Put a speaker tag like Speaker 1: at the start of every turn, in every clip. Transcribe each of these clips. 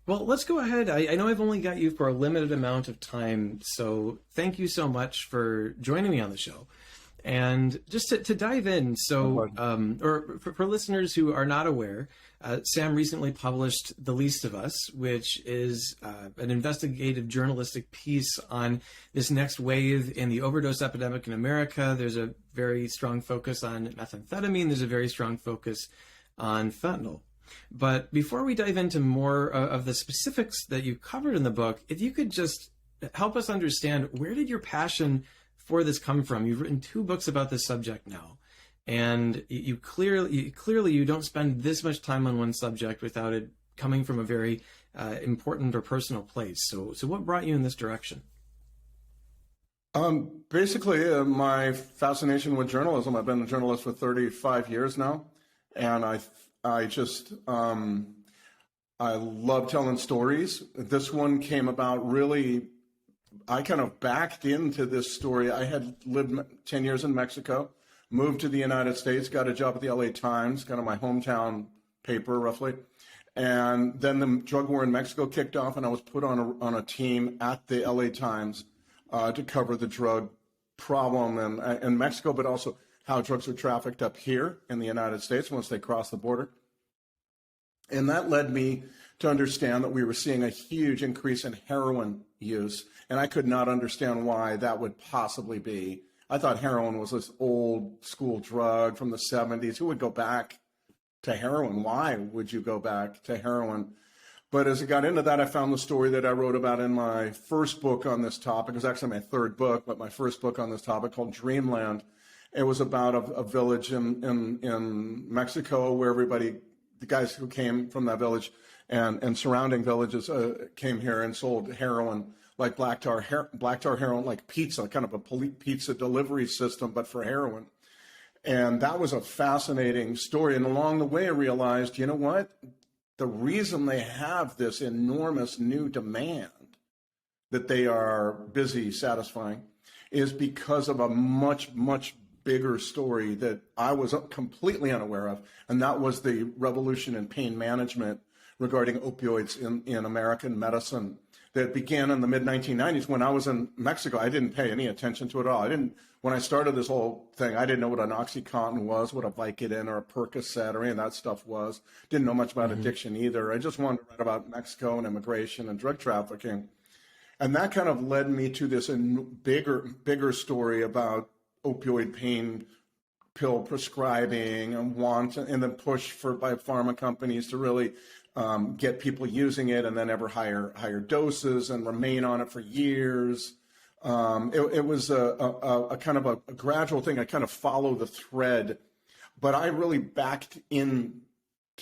Speaker 1: Well, let's go ahead. I know I've only got you for a limited amount of time, so thank you so much for joining me on the show. And just to dive in, so, or for listeners who are not aware, Sam recently published The Least of Us, which is an investigative journalistic piece on this next wave in the overdose epidemic in America. There's a very strong focus on methamphetamine. There's a very strong focus on fentanyl. But before we dive into more of the specifics that you covered in the book, if you could just help us understand, where did your passion for this come from? You've written 2 books about this subject now, and you clearly don't spend this much time on one subject without it coming from a very important or personal place. So what brought you in this direction?
Speaker 2: Basically, my fascination with journalism. I've been a journalist for 35 years now, and I just I love telling stories. This one came about really. I kind of backed into this story. I had lived 10 years in Mexico, moved to the United States, got a job at the LA Times, kind of my hometown paper, roughly. And then the drug war in Mexico kicked off, and I was put on a team at the LA Times to cover the drug problem in Mexico, but also how drugs are trafficked up here in the United States once they cross the border. And that led me to understand that we were seeing a huge increase in heroin use, and I could not understand why that would possibly be. I thought heroin was this old school drug from the 70s. Who would go back to heroin? Why would you go back to heroin? But as I got into that, I found the story that I wrote about in my first book on this topic. It was actually my 3rd book, but my first book on this topic, called Dreamland. It was about a village in Mexico where the guys who came from that village and surrounding villages came here and sold heroin, like black tar heroin, like pizza, kind of a pizza delivery system, but for heroin. And that was a fascinating story. And along the way, I realized, you know what? The reason they have this enormous new demand that they are busy satisfying is because of a much, much bigger story that I was completely unaware of. And that was the revolution in pain management regarding opioids in American medicine that began in the mid-1990s. When I was in Mexico, I didn't pay any attention to it at all. When I started this whole thing, I didn't know what an OxyContin was, what a Vicodin or a Percocet or any of that stuff was. Didn't know much about addiction either. I just wanted to write about Mexico and immigration and drug trafficking. And that kind of led me to this bigger story about opioid pain pill prescribing and the push by pharma companies to really get people using it and then ever higher doses and remain on it for years. It was a kind of a gradual thing. I kind of follow the thread, but I really backed into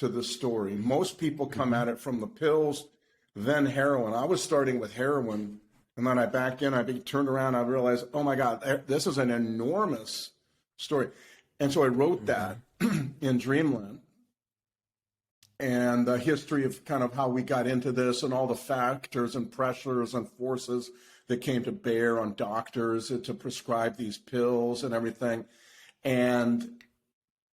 Speaker 2: the story. Most people come at it from the pills, then heroin. I was starting with heroin, and then I backed in. I turned around. I realized, oh my God, this is an enormous story. And so I wrote that in Dreamland, and the history of kind of how we got into this and all the factors and pressures and forces that came to bear on doctors to prescribe these pills and everything. And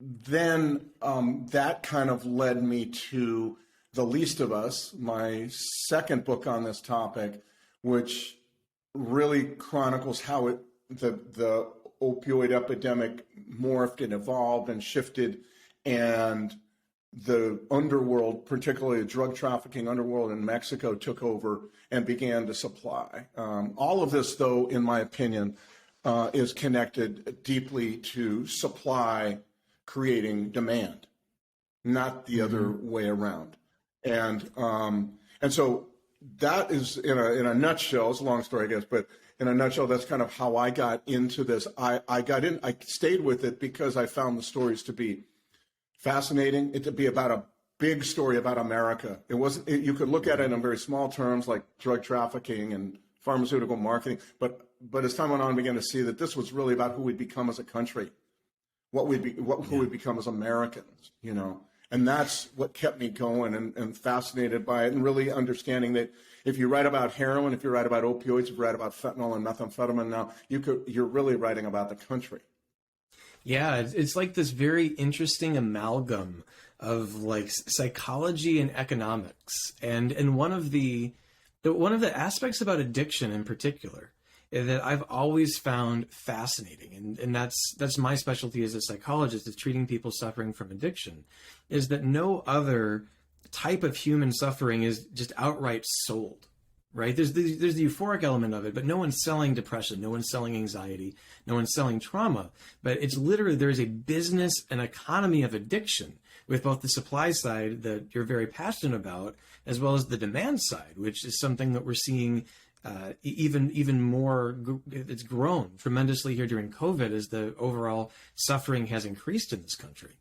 Speaker 2: then that kind of led me to The Least of Us, my 2nd book on this topic, which really chronicles how the opioid epidemic morphed and evolved and shifted, and the underworld, particularly the drug trafficking underworld in Mexico, took over and began to supply. All of this, though, in my opinion, is connected deeply to supply creating demand, not the other way around. And so that is, in a nutshell, it's a long story, I guess, but in a nutshell, that's kind of how I got into this. I stayed with it because I found the stories to be fascinating, it to be about a big story about America. It wasn't. You could look at it in very small terms like drug trafficking and pharmaceutical marketing, but as time went on, I began to see that this was really about who we'd become as a country, who we'd become as Americans, you know. And that's what kept me going and fascinated by it, and really understanding that if you write about heroin, if you write about opioids, if you write about fentanyl and methamphetamine now, you're really writing about the country.
Speaker 1: Yeah, it's like this very interesting amalgam of like psychology and economics, and one of the aspects about addiction in particular that I've always found fascinating, and that's my specialty as a psychologist, is treating people suffering from addiction, is that no other type of human suffering is just outright sold. Right? There's the euphoric element of it, but no one's selling depression, no one's selling anxiety, no one's selling trauma. But it's literally, there's a business and economy of addiction with both the supply side that you're very passionate about, as well as the demand side, which is something that we're seeing even more. It's grown tremendously here during COVID as the overall suffering has increased in this country.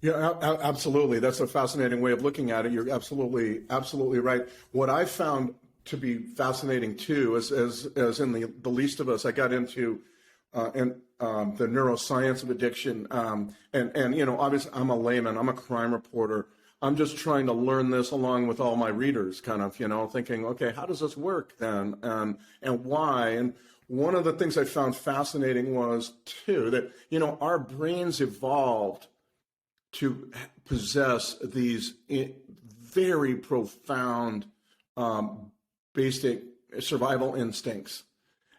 Speaker 2: Yeah, absolutely. That's a fascinating way of looking at it. You're absolutely right. What I found to be fascinating too, as in the least of us, I got into the neuroscience of addiction, and you know, obviously, I'm a layman. I'm a crime reporter. I'm just trying to learn this along with all my readers, kind of, you know, thinking, okay, how does this work then, and why? And one of the things I found fascinating was too that, you know, our brains evolved to possess these very profound basic survival instincts,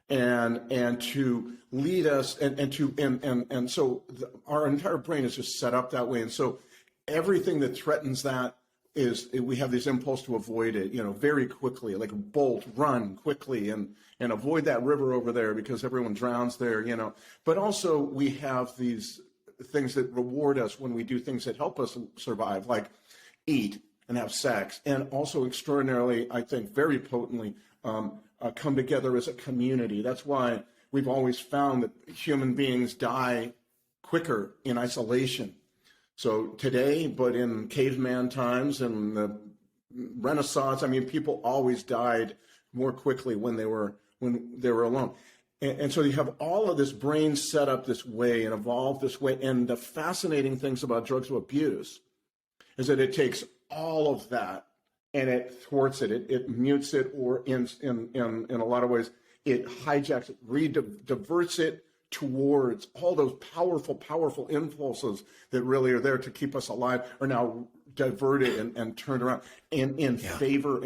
Speaker 2: and to lead us, and so our entire brain is just set up that way, and so everything that threatens that is, we have this impulse to avoid it, you know, very quickly, like bolt, run quickly, and avoid that river over there because everyone drowns there, you know. But also we have these things that reward us when we do things that help us survive, like eat and have sex, and also extraordinarily, I think, very potently, come together as a community. That's why we've always found that human beings die quicker in isolation. So today, but in caveman times and the Renaissance, I mean, people always died more quickly when they were alone. And so you have all of this brain set up this way and evolved this way. And the fascinating things about drugs of abuse is that it takes all of that and it thwarts it. It mutes it, or in a lot of ways, it hijacks it, diverts it towards all those powerful impulses that really are there to keep us alive, are now diverted and turned around in favor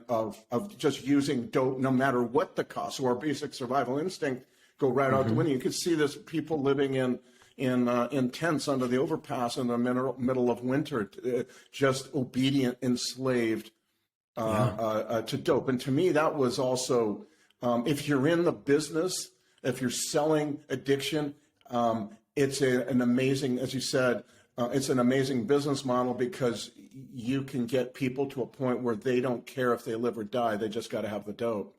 Speaker 2: of just using dope, no matter what the cost. So our basic survival instinct go right out the window. You could see this, people living in tents under the overpass in the middle of winter, just obedient, enslaved to dope. And to me, that was also, if you're in the business, if you're selling addiction, it's an amazing, as you said, it's an amazing business model, because you can get people to a point where they don't care if they live or die. They just got to have the dope.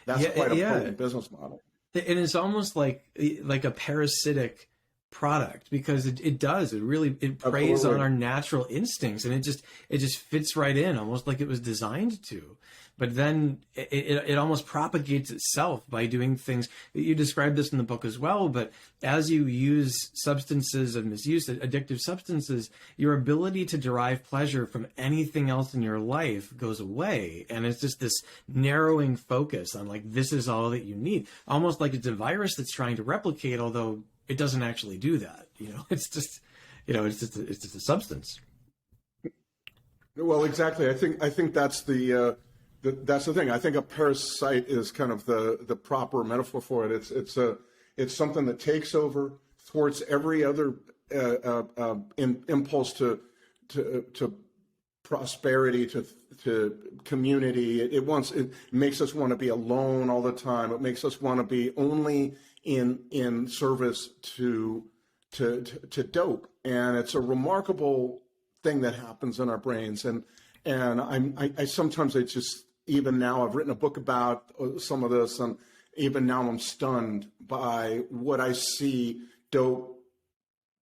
Speaker 2: That's quite a potent business model. And
Speaker 1: it's almost like a parasitic product, because it preys on our natural instincts, and it just fits right in, almost like it was designed to. But then it almost propagates itself by doing things. You described this in the book as well, but as you use substances of misuse, addictive substances, your ability to derive pleasure from anything else in your life goes away. And it's just this narrowing focus on, like, this is all that you need. Almost like it's a virus that's trying to replicate, although it doesn't actually do that. You know, it's just a substance.
Speaker 2: Well, exactly. I think that's the thing. I think a parasite is kind of the proper metaphor for it. It's something that takes over, thwarts every other impulse to prosperity, to community. It makes us want to be alone all the time. It makes us want to be only in service to dope. And it's a remarkable thing that happens in our brains. And I sometimes, even now, I've written a book about some of this, and even now I'm stunned by what I see dope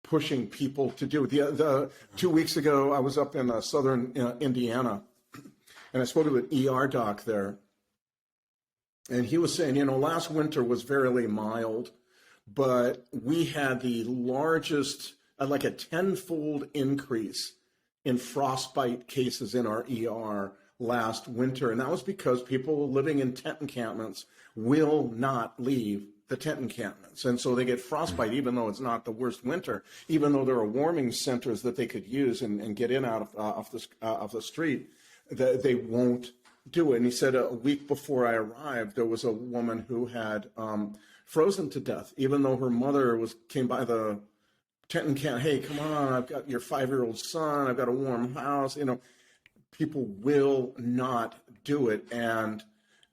Speaker 2: pushing people to do. The 2 weeks ago, I was up in southern Indiana, and I spoke to an ER doc there, and he was saying, last winter was fairly mild, but we had the largest, like a 10-fold increase in frostbite cases in our ER last winter. And that was because people living in tent encampments will not leave the tent encampments. And so they get frostbite, even though it's not the worst winter, even though there are warming centers that they could use and get in out of the street, they won't do it. And he said a week before I arrived, there was a woman who had frozen to death, even though her mother came by the tent encampment. Hey, come on, I've got your 5-year-old son, I've got a warm house. People will not do it. And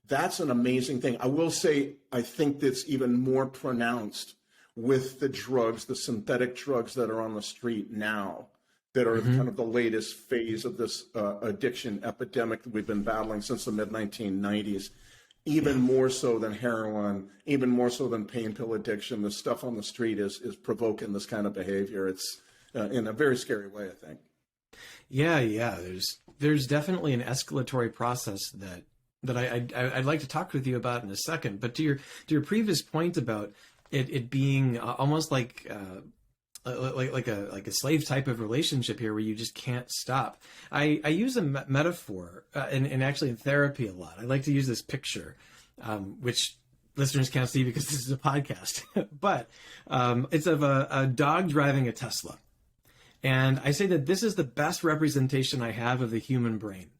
Speaker 2: that's an amazing thing. I will say, I think that's even more pronounced with the drugs, the synthetic drugs that are on the street now, that are kind of the latest phase of this addiction epidemic that we've been battling since the mid-1990s. Even more so than heroin, even more so than pain pill addiction, the stuff on the street is provoking this kind of behavior. It's in a very scary way, I think. Yeah.
Speaker 1: There's definitely an escalatory process that I'd like to talk with you about in a second. But to your previous point about it being almost like a slave type of relationship here, where you just can't stop. I use a metaphor, and actually in therapy a lot. I like to use this picture, which listeners can't see because this is a podcast, but it's of a dog driving a Tesla. And I say that this is the best representation I have of the human brain,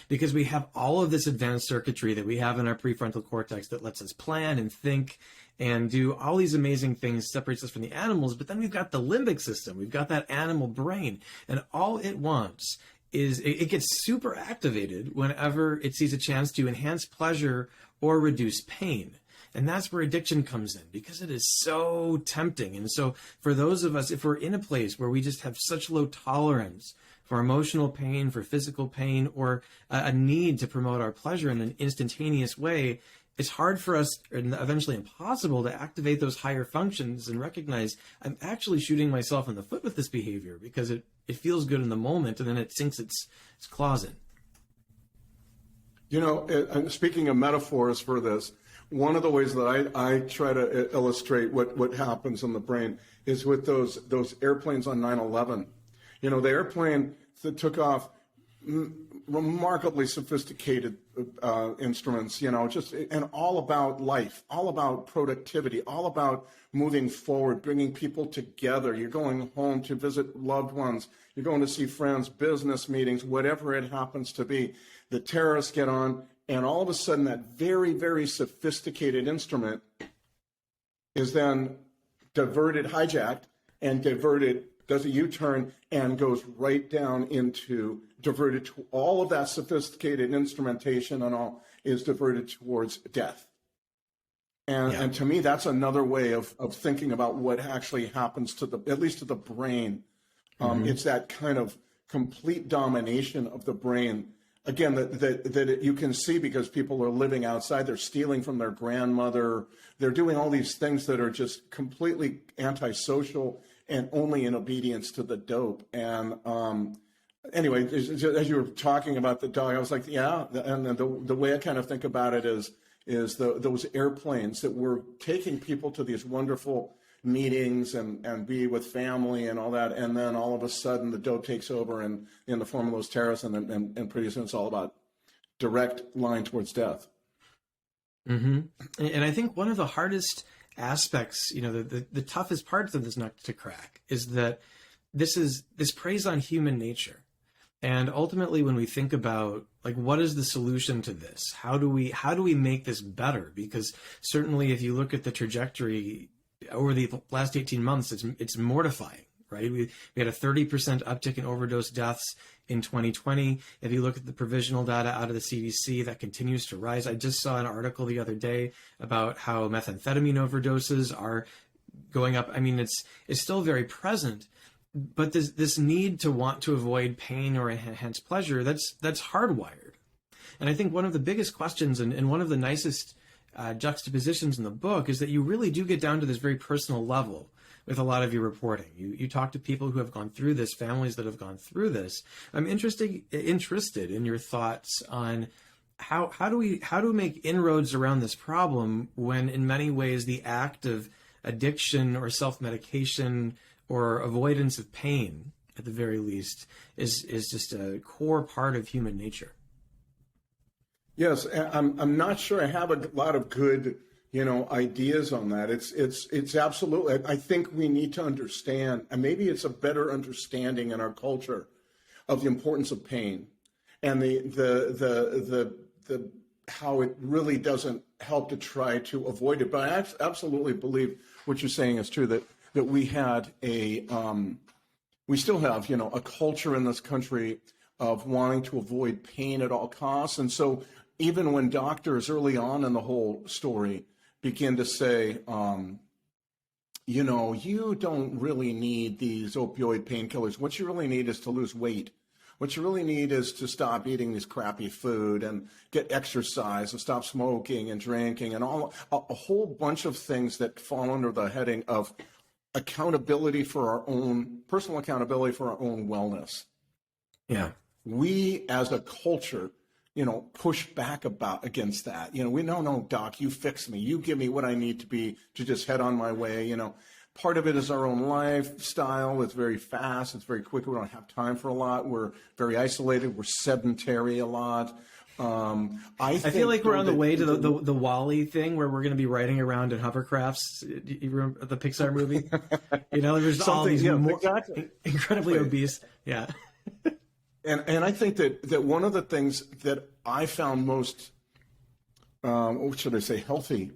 Speaker 1: because we have all of this advanced circuitry that we have in our prefrontal cortex that lets us plan and think and do all these amazing things, separates us from the animals. But then we've got the limbic system. We've got that animal brain. And all it wants is it gets super activated whenever it sees a chance to enhance pleasure or reduce pain. And that's where addiction comes in, because it is so tempting. And so for those of us, if we're in a place where we just have such low tolerance for emotional pain, for physical pain, or a need to promote our pleasure in an instantaneous way, it's hard for us, and eventually impossible, to activate those higher functions and recognize I'm actually shooting myself in the foot with this behavior, because it feels good in the moment, and then it sinks its claws in.
Speaker 2: Speaking of metaphors for this, one of the ways that I try to illustrate what happens in the brain is with those airplanes on 9/11. The airplane that took off, remarkably sophisticated instruments, and all about life, all about productivity, all about moving forward, bringing people together. You're going home to visit loved ones. You're going to see friends, business meetings, whatever it happens to be. The terrorists get on, and all of a sudden that very, very sophisticated instrument is then hijacked, does a U-turn and goes right down into, diverted to all of that sophisticated instrumentation and all is diverted towards death. And to me, that's another way of thinking about what actually happens to at least to the brain. It's that kind of complete domination of the brain. Again, that you can see because people are living outside. They're stealing from their grandmother. They're doing all these things that are just completely antisocial and only in obedience to the dope. And anyway, as you were talking about the dog, I was like, yeah. And the way I kind of think about it is those airplanes that were taking people to these wonderful meetings and be with family and all that. And then all of a sudden the dope takes over in the form of those terrorists. And pretty soon it's all about direct line towards death.
Speaker 1: Mm-hmm. And I think one of the hardest aspects, the toughest parts of this nut to crack is that this preys on human nature. And ultimately, when we think about what is the solution to this, how do we make this better? Because certainly, if you look at the trajectory over the last 18 months, it's mortifying, right? We had a 30% uptick in overdose deaths in 2020. If you look at the provisional data out of the CDC, that continues to rise. I just saw an article the other day about how methamphetamine overdoses are going up. I mean, it's still very present, but this need to want to avoid pain or enhance pleasure, that's hardwired. And I think one of the biggest questions and one of the nicest juxtapositions in the book is that you really do get down to this very personal level with a lot of your reporting. You talk to people who have gone through this, families that have gone through this. I'm interested in your thoughts on how do we make inroads around this problem when in many ways the act of addiction or self-medication or avoidance of pain, at the very least, is just a core part of human nature.
Speaker 2: Yes, I'm not sure I have a lot of good ideas on that. It's absolutely. I think we need to understand, and maybe it's a better understanding in our culture of the importance of pain, and the how it really doesn't help to try to avoid it. But I absolutely believe what you're saying is true, that we had we still have, a culture in this country of wanting to avoid pain at all costs. And so even when doctors early on in the whole story begin to say, you don't really need these opioid painkillers. What you really need is to lose weight. What you really need is to stop eating this crappy food and get exercise and stop smoking and drinking and a whole bunch of things that fall under the heading of accountability for our own, personal accountability for our own wellness.
Speaker 1: Yeah.
Speaker 2: We as a culture, push back against that. We no, doc, you fix me. You give me what I need to just head on my way. Part of it is our own lifestyle. It's very fast. It's very quick. We don't have time for a lot. We're very isolated. We're sedentary a lot. I
Speaker 1: feel like we're on the way to the Wall-E thing, where we're going to be riding around in hovercrafts. You remember the Pixar movie? There's all these incredibly obese. Yeah.
Speaker 2: And I think that one of the things that I found most, what should I say, healthy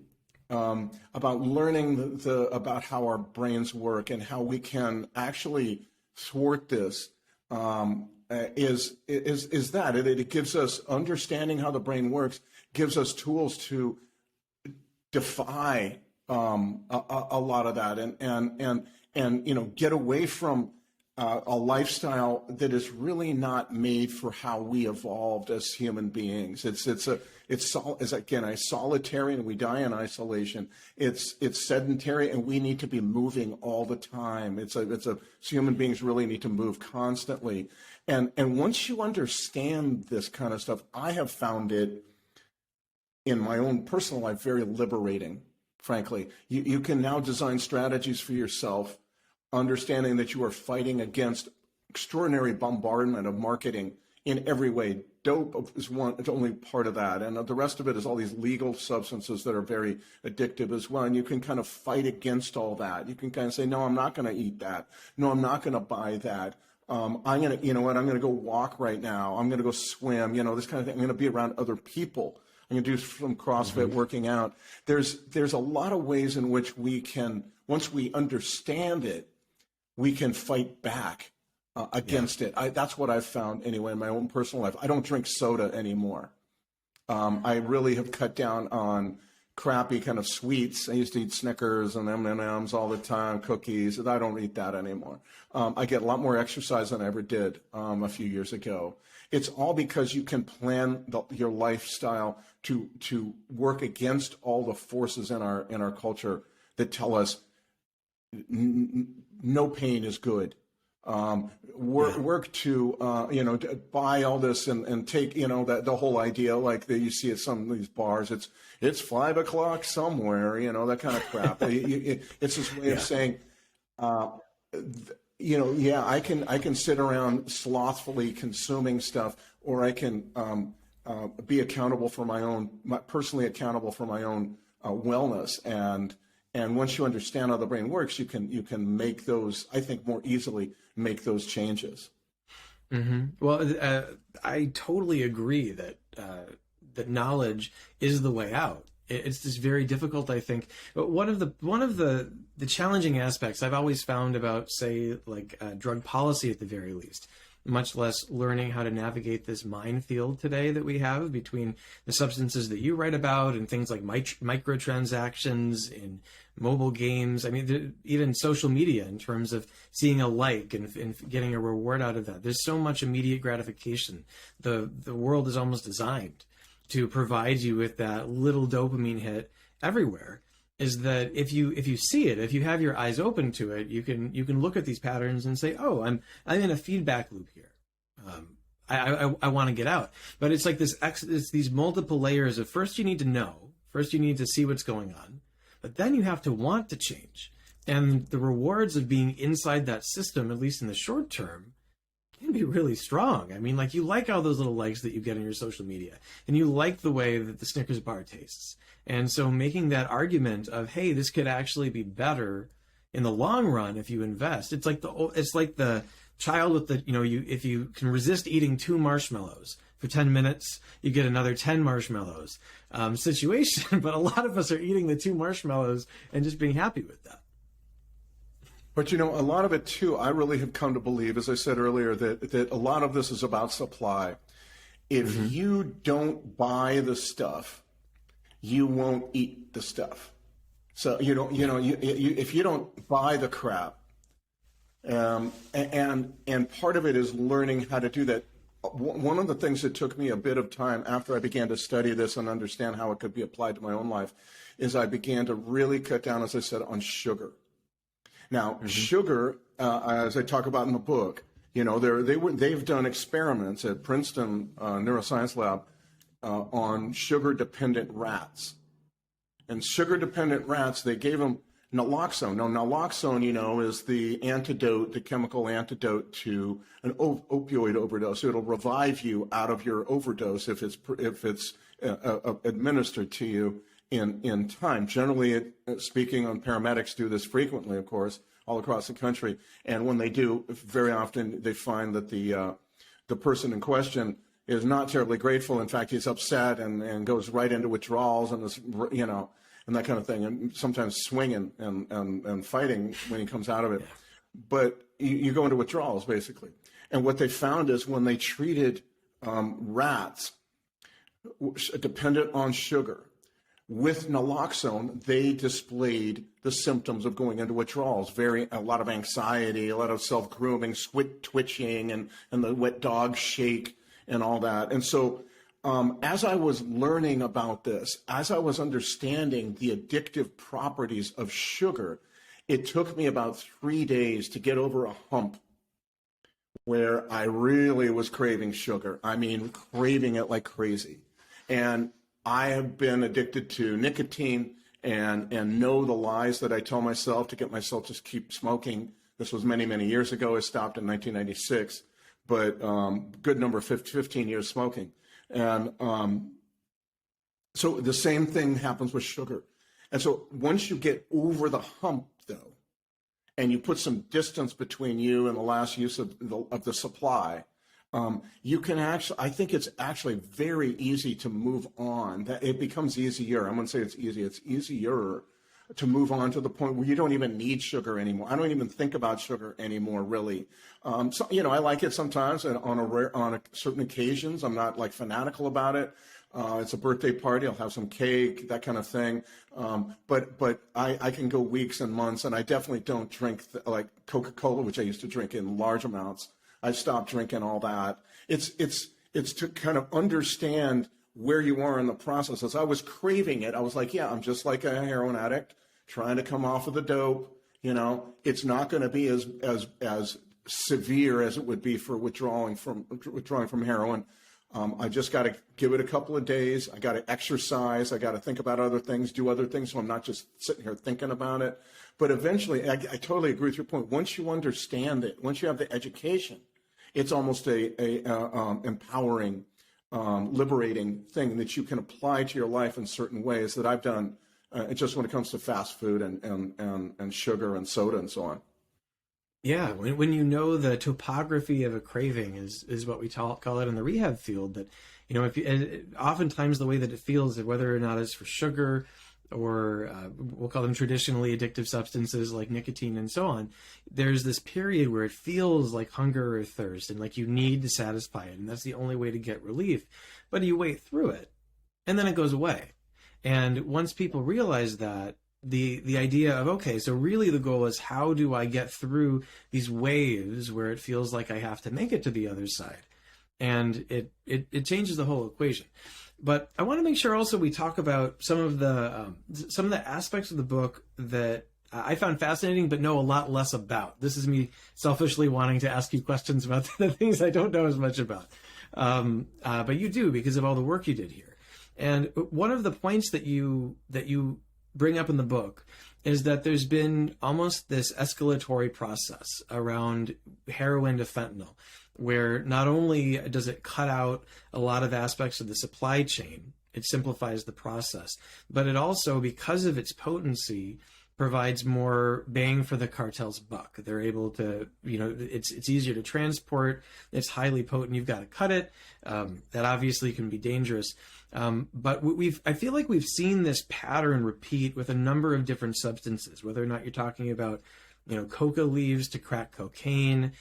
Speaker 2: about learning about how our brains work and how we can actually thwart this is that it gives us understanding how the brain works, gives us tools to defy a lot of that and get away from a lifestyle that is really not made for how we evolved as human beings. It's solitary, and we die in isolation. It's sedentary, and we need to be moving all the time. Human beings really need to move constantly. And once you understand this kind of stuff, I have found it in my own personal life very liberating, frankly. You can now design strategies for yourself, understanding that you are fighting against extraordinary bombardment of marketing in every way. Dope is one, it's only part of that. And the rest of it is all these legal substances that are very addictive as well. And you can kind of fight against all that. You can kind of say, no, I'm not going to eat that. No, I'm not going to buy that. I'm going to, I'm going to go walk right now. I'm going to go swim, this kind of thing. I'm going to be around other people. I'm going to do some CrossFit working out. There's a lot of ways in which we can, once we understand it, we can fight back against it. That's what I've found anyway in my own personal life. I don't drink soda anymore. I really have cut down on crappy kind of sweets. I used to eat Snickers and M&Ms all the time, cookies. I don't eat that anymore. I get a lot more exercise than I ever did a few years ago. It's all because you can plan your lifestyle to work against all the forces in our culture that tell us no pain is good. Work to to buy all this and take the whole idea like that you see at some of these bars. It's 5 o'clock somewhere, that kind of crap. It's this way of saying, I can sit around slothfully consuming stuff, or I can be accountable for personally accountable for my own wellness. And once you understand how the brain works, you can make those, I think, more easily make those changes.
Speaker 1: Mm-hmm. Well, I totally agree that knowledge is the way out. It's just very difficult, I think. But one of the challenging aspects I've always found about, say, like drug policy at the very least, much less learning how to navigate this minefield today that we have between the substances that you write about and things like microtransactions in mobile games. I mean, even social media in terms of seeing a like and getting a reward out of that. There's so much immediate gratification. The world is almost designed to provide you with that little dopamine hit everywhere. Is that if you see it, if you have your eyes open to it, you can look at these patterns and say, oh, I'm in a feedback loop here. I want to get out. But it's like it's these multiple layers of, first you need to know, first you need to see what's going on, but then you have to want to change. And the rewards of being inside that system, at least in the short term, can be really strong. I mean, like, you like all those little likes that you get on your social media, and you like the way that the Snickers bar tastes. And so making that argument of, hey, this could actually be better in the long run if you invest. It's like the child with the, if you can resist eating 2 marshmallows for 10 minutes, you get another 10 marshmallows situation. But a lot of us are eating the 2 marshmallows and just being happy with that.
Speaker 2: But a lot of it too, I really have come to believe, as I said earlier, that a lot of this is about supply. If you don't buy the stuff, you won't eat the stuff. So if you don't buy the crap, and part of it is learning how to do that. One of the things that took me a bit of time after I began to study this and understand how it could be applied to my own life is I began to really cut down, as I said, on sugar. Now, sugar, as I talk about in the book, they've done experiments at Princeton Neuroscience Lab on sugar-dependent rats. And sugar-dependent rats, they gave them naloxone. Now, naloxone, is the antidote, the chemical antidote to an opioid overdose. It'll revive you out of your overdose if it's administered to you in time. Generally, speaking, on paramedics do this frequently, of course, all across the country. And when they do, very often they find that the person in question is not terribly grateful. In fact, he's upset and goes right into withdrawals and is, and that kind of thing, and sometimes swinging and fighting when he comes out of it. But you go into withdrawals, basically. And what they found is when they treated rats dependent on sugar with naloxone, they displayed the symptoms of going into withdrawals. A lot of anxiety, a lot of self-grooming, twitching, and the wet dog shake and all that. And so as I was learning about this, as I was understanding the addictive properties of sugar, it took me about 3 days to get over a hump where I really was craving sugar. I mean, craving it like crazy. And I have been addicted to nicotine and know the lies that I tell myself to get myself to keep smoking. This was many, many years ago. I stopped in 1996, but good number, 15 years smoking. And so the same thing happens with sugar. And so once you get over the hump, though, and you put some distance between you and the last use of the supply, you can actually, I think it's actually very easy to move on. That it becomes easier. I'm going to say it's easy. It's easier to move on to the point where you don't even need sugar anymore. I don't even think about sugar anymore, really. So, I like it sometimes and on certain occasions. I'm not like fanatical about it. It's a birthday party. I'll have some cake, that kind of thing. But I can go weeks and months, and I definitely don't drink like Coca-Cola, which I used to drink in large amounts. I stopped drinking all that. It's to kind of understand where you are in the process. As I was craving it, I was like, yeah, I'm just like a heroin addict trying to come off of the dope. It's not going to be as severe as it would be for withdrawing from heroin. I just got to give it a couple of days. I got to exercise. I got to think about other things, do other things. So I'm not just sitting here thinking about it. But eventually, I totally agree with your point. Once you understand it, once you have the education, it's almost a empowering, liberating thing that you can apply to your life in certain ways that I've done. Just when it comes to fast food and sugar and soda and so on.
Speaker 1: Yeah, when you know the topography of a craving is what we call it in the rehab field. That oftentimes the way that it feels, whether or not it's for sugar or we'll call them traditionally addictive substances like nicotine and so on, there's this period where it feels like hunger or thirst and like you need to satisfy it, and that's the only way to get relief. But you wait through it, and then it goes away. And once people realize that, the idea of, okay, so really the goal is how do I get through these waves where it feels like I have to make it to the other side? And it changes the whole equation. But I want to make sure also we talk about some of the aspects of the book that I found fascinating but know a lot less about. This is me selfishly wanting to ask you questions about the things I don't know as much about. But you do, because of all the work you did here. And one of the points that you bring up in the book is that there's been almost this escalatory process around heroin to fentanyl, where not only does it cut out a lot of aspects of the supply chain, it simplifies the process, but it also, because of its potency, provides more bang for the cartel's buck. They're able to, it's easier to transport. It's highly potent. You've got to cut it. That obviously can be dangerous. But I feel like we've seen this pattern repeat with a number of different substances, whether or not you're talking about, coca leaves to crack cocaine,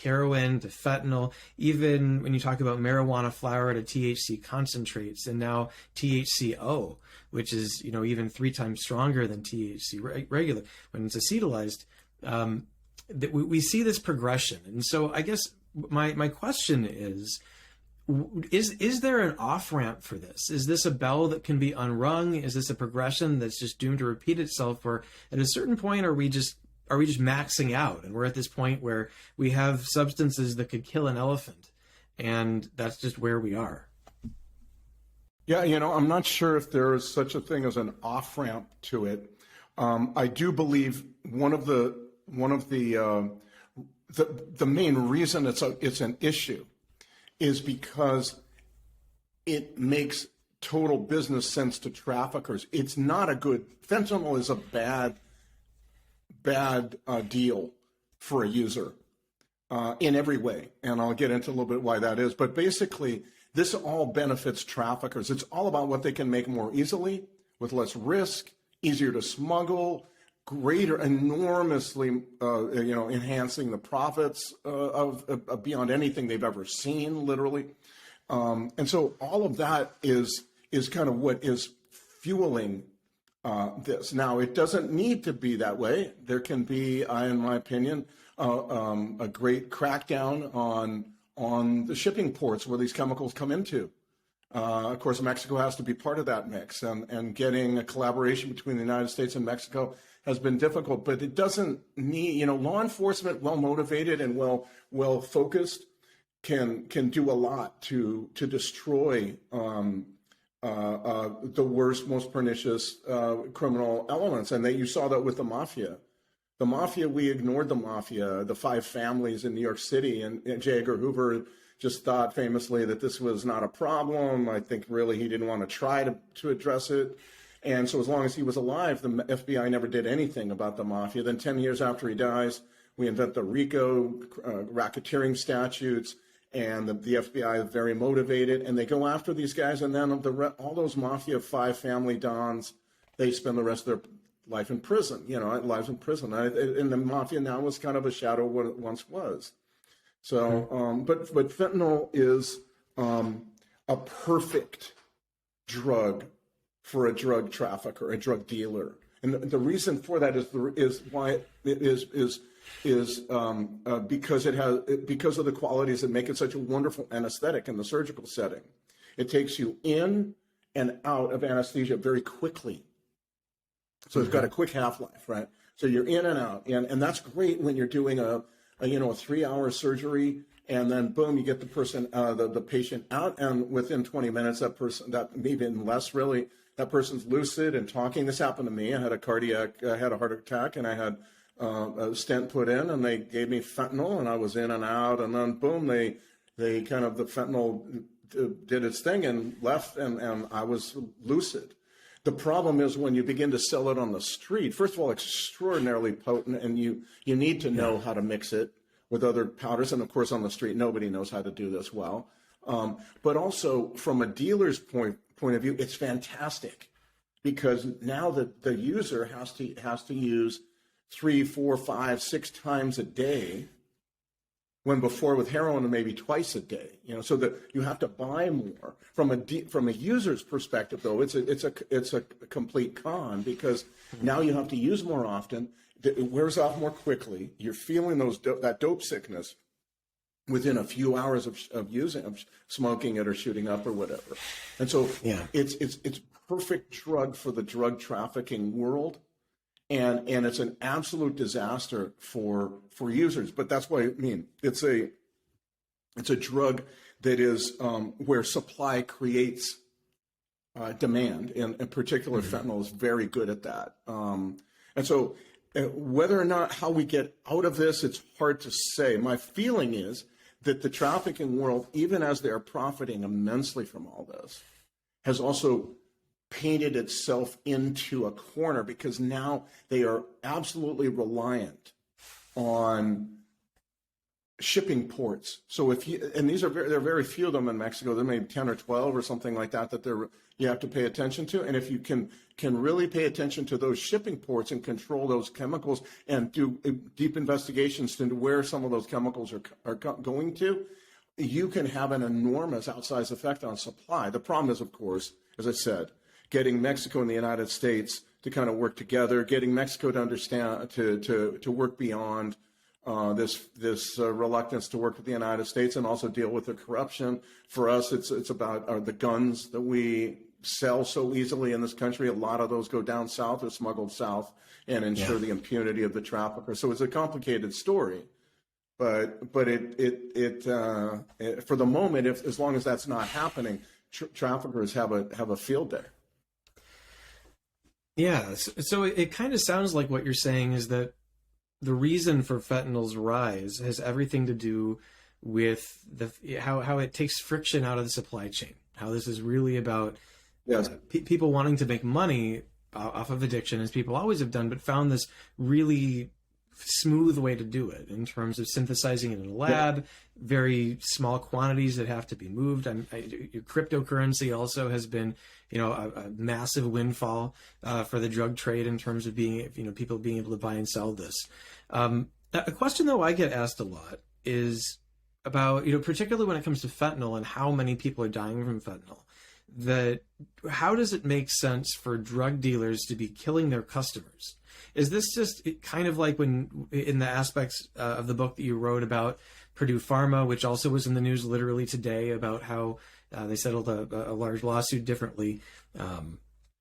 Speaker 1: heroin to fentanyl, even when you talk about marijuana flower to THC concentrates, and now THCO, which is, even 3 times stronger than THC regular when it's acetylized. That we see this progression. And so I guess my question is there an off-ramp for this? Is this a bell that can be unrung? Is this a progression that's just doomed to repeat itself? Or at a certain point, are we just maxing out, and we're at this point where we have substances that could kill an elephant, and that's just where we are?
Speaker 2: Yeah, I'm not sure if there is such a thing as an off-ramp to it. I do believe one of the main reason it's an issue is because it makes total business sense to traffickers. It's not a good. Fentanyl is a bad deal for a user in every way, and I'll get into a little bit why that is. But basically, this all benefits traffickers. It's all about what they can make more easily, with less risk, easier to smuggle, enormously, enhancing the profits of beyond anything they've ever seen, literally. And so all of that is kind of what is fueling this. Now, it doesn't need to be that way. There can be, in my opinion, a great crackdown on the shipping ports where these chemicals come into. Of course, Mexico has to be part of that mix, and getting a collaboration between the United States and Mexico has been difficult, but it doesn't need, law enforcement, well-motivated and well-focused, can do a lot to destroy the worst, most pernicious criminal elements. And you saw that with the mafia. The mafia, we ignored the mafia, the 5 families in New York City, and J. Edgar Hoover just thought famously that this was not a problem. I think really he didn't want to try to address it. And so as long as he was alive, the FBI never did anything about the mafia. Then 10 years after he dies, we invent the RICO racketeering statutes, and the FBI is very motivated, and they go after these guys, and then all those mafia 5 family dons, they spend the rest of their life in prison, lives in prison. And the mafia now is kind of a shadow of what it once was. So, but fentanyl is a perfect drug for a drug trafficker, a drug dealer, and the reason for that is why it is because because of the qualities that make it such a wonderful anesthetic in the surgical setting. It takes you in and out of anesthesia very quickly. So it's got a quick half-life, right? So you're in and out, and that's great when you're doing a 3-hour surgery, and then boom, you get the patient out, and within 20 minutes, that even less really, that person's lucid and talking. This happened to me. I had a heart attack, and I had a stent put in, and they gave me fentanyl, and I was in and out, and then boom, the fentanyl did its thing and left, and I was lucid. The problem is when you begin to sell it on the street, first of all, extraordinarily potent, and you need to know how to mix it with other powders. And of course, on the street, nobody knows how to do this well. But also from a dealer's point of view, it's fantastic, because now the user has to use 3, 4, 5, 6 times a day, when before with heroin maybe twice a day, so that you have to buy more. From a user's perspective, though, it's a complete con, because now you have to use more often. It wears off more quickly. You're feeling that dope sickness within a few hours of smoking it or shooting up or whatever. And so it's perfect drug for the drug trafficking world. And it's an absolute disaster for users. But that's what I mean. It's a drug that is where supply creates demand, and in particular, fentanyl is very good at that. And so whether or not how we get out of this, it's hard to say. My feeling is that the trafficking world, even as they are profiting immensely from all this, has also painted itself into a corner because now they are absolutely reliant on shipping ports. So if you, and these are there are very few of them in Mexico, there may be 10 or 12 or something like that you have to pay attention to. And if you can really pay attention to those shipping ports and control those chemicals and do deep investigations into where some of those chemicals are going to, you can have an enormous outsized effect on supply. The problem is, of course, as I said, getting Mexico and the United States to kind of work together, getting Mexico to understand, to work beyond this reluctance to work with the United States and also deal with the corruption. For us, it's about the guns that we sell so easily in this country. A lot of those go down south or smuggled south and ensure the impunity of the trafficker. So it's a complicated story, but it for the moment, as long as that's not happening, traffickers have a field day.
Speaker 1: Yeah, so it kind of sounds like what you're saying is that the reason for fentanyl's rise has everything to do with how it takes friction out of the supply chain. How this is really about people wanting to make money off of addiction, as people always have done, but found this really smooth way to do it in terms of synthesizing it in a lab, very small quantities that have to be moved. Cryptocurrency also has been, a massive windfall for the drug trade in terms of being, people being able to buy and sell this. A question though I get asked a lot is about, particularly when it comes to fentanyl and how many people are dying from fentanyl, that how does it make sense for drug dealers to be killing their customers? Is this just kind of like when in the aspects of the book that you wrote about Purdue Pharma, which also was in the news literally today about how they settled a large lawsuit differently.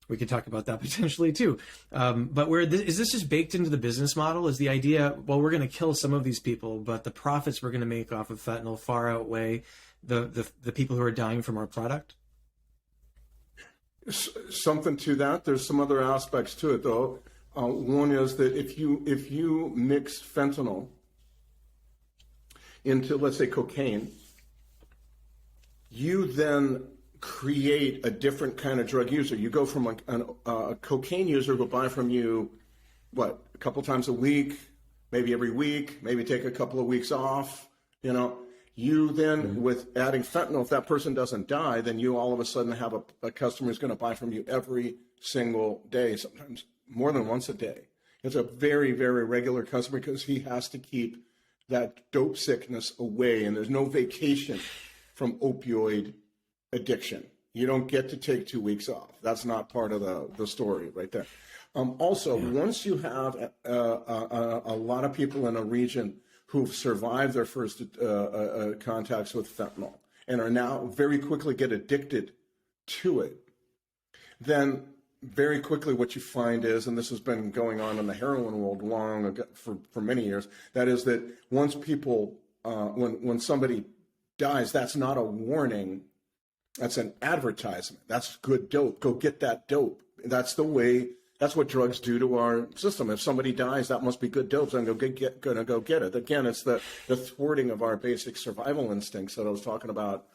Speaker 1: We could talk about that potentially too. But is this just baked into the business model? Is the idea, well, we're going to kill some of these people, but the profits we're going to make off of fentanyl far outweigh the people who are dying from our product?
Speaker 2: Something to that. There's some other aspects to it, though. One is that if you mix fentanyl into, let's say, cocaine, you then create a different kind of drug user. You go from a cocaine user who'll buy from you, a couple times a week, maybe every week, maybe take a couple of weeks off, You then, with adding fentanyl, if that person doesn't die, then you all of a sudden have a customer who's going to buy from you every single day, sometimes more than once a day. It's a very, very regular customer because he has to keep that dope sickness away, and there's no vacation from opioid addiction. You don't get to take 2 weeks off. That's not part of the story right there. Once you have a lot of people in a region who've survived their first contacts with fentanyl and are now very quickly get addicted to it, then very quickly what you find is, and this has been going on in the heroin world long ago, for many years, that is that once people, when somebody dies, that's not a warning, that's an advertisement. That's good dope. Go get that dope. That's what drugs do to our system. If somebody dies, that must be good dope, so I'm gonna go get it. Again, it's the thwarting of our basic survival instincts that I was talking about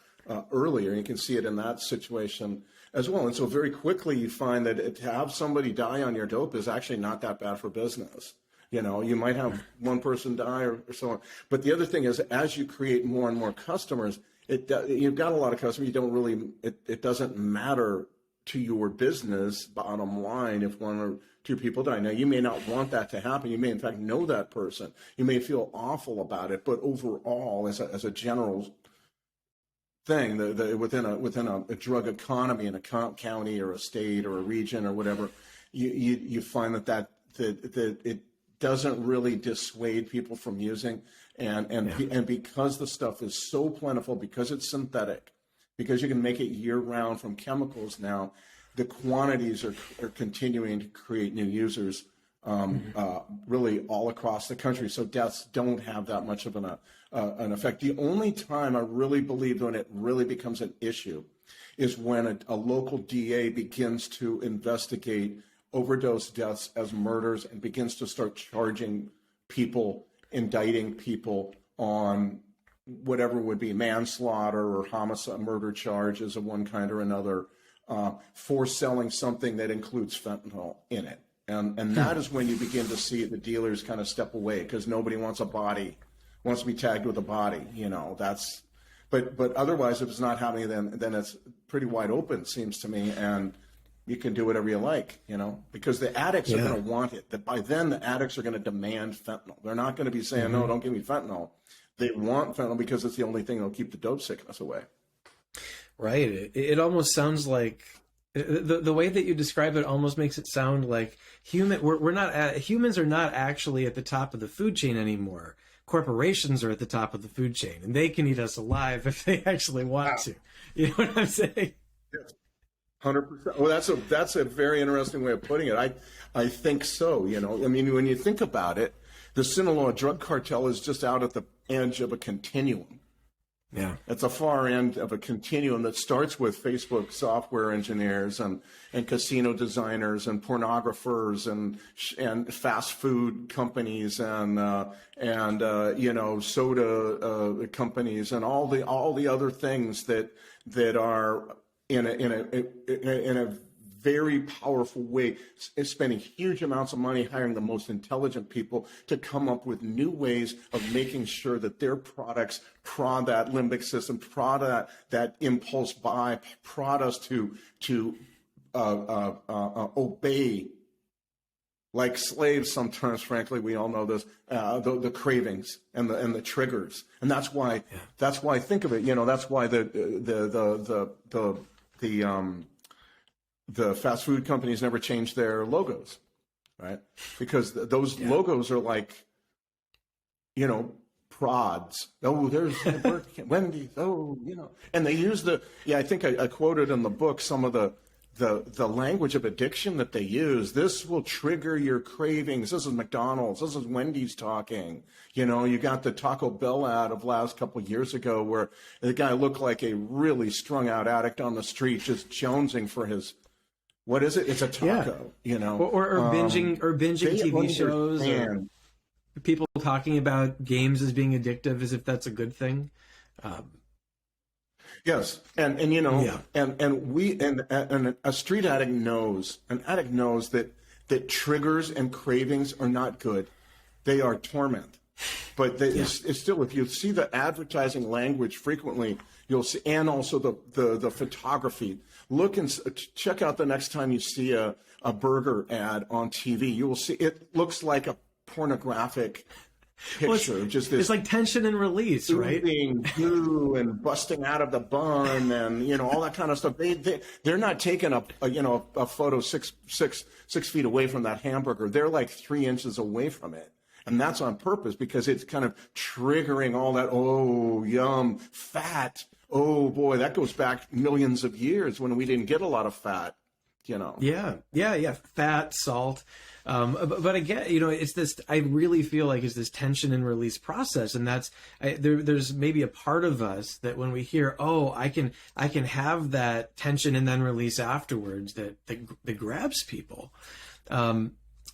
Speaker 2: earlier. You can see it in that situation as well. And so very quickly you find that to have somebody die on your dope is actually not that bad for business. You might have one person die or so on. But the other thing is, as you create more and more customers, you've got a lot of customers. You don't really, it doesn't matter to your business bottom line if one or two people die. Now, you may not want that to happen. You may, in fact, know that person. You may feel awful about it. But overall, as a general thing, within a drug economy in a county or a state or a region or whatever, you find that it doesn't really dissuade people from using, and because the stuff is so plentiful, because it's synthetic, because you can make it year round from chemicals now, the quantities are continuing to create new users really all across the country. So deaths don't have that much of an effect. The only time I really believe when it really becomes an issue is when a local DA begins to investigate overdose deaths as murders and begins to start charging people, indicting people on whatever would be manslaughter or homicide, murder charges of one kind or another, for selling something that includes fentanyl in it. And that is when you begin to see the dealers kind of step away, because nobody wants to be tagged with a body, but otherwise, if it's not happening, then it's pretty wide open, seems to me, and you can do whatever you like, because the addicts are going to want it. That by then the addicts are going to demand fentanyl. They're not going to be saying, no, don't give me fentanyl. They want fentanyl because it's the only thing that'll keep the dope sickness away.
Speaker 1: Right. It almost sounds like the way that you describe it almost makes it sound like humans are not actually at the top of the food chain anymore. Corporations are at the top of the food chain, and they can eat us alive if they actually want to. You know what I'm saying?
Speaker 2: Yes. 100%. Well, that's a very interesting way of putting it. I think so. I mean, when you think about it, the Sinaloa drug cartel is just out at the edge of a continuum.
Speaker 1: Yeah,
Speaker 2: at the far end of a continuum that starts with Facebook software engineers and casino designers and pornographers and fast food companies and soda companies and all the other things that are in a very powerful way, spending huge amounts of money hiring the most intelligent people to come up with new ways of making sure that their products prod that limbic system, prod that impulse buy, prod us to obey like slaves sometimes. Frankly, we all know this, the cravings and the triggers, and that's why think of it. That's why the fast food companies never change their logos, right? Because those logos are like, prods. Oh, there's Wendy's. Oh, and they use I think I quoted in the book some of the language of addiction that they use. This will trigger your cravings. This is McDonald's. This is Wendy's talking. You got the Taco Bell ad of last couple of years ago where the guy looked like a really strung out addict on the street, just jonesing for his. What is it? It's a taco,
Speaker 1: or binging TV shows, or people talking about games as being addictive, as if that's a good thing.
Speaker 2: Yes, and a street addict knows. An addict knows that triggers and cravings are not good; they are torment. But it's still, if you see the advertising language frequently, you'll see, and also the photography. Look and check out the next time you see a burger ad on TV. You will see it looks like a pornographic picture.
Speaker 1: It's like tension and release, right?
Speaker 2: Glue and busting out of the bun and all that kind of stuff. They're not taking a photo six feet away from that hamburger. They're like 3 inches away from it. And that's on purpose because it's kind of triggering all that, oh, yum, fat. Oh, boy, that goes back millions of years when we didn't get a lot of fat,
Speaker 1: Yeah. Fat, salt. But again, it's this, I really feel like it's this tension and release process. And there's maybe a part of us that when we hear, oh, I can have that tension and then release afterwards that grabs people.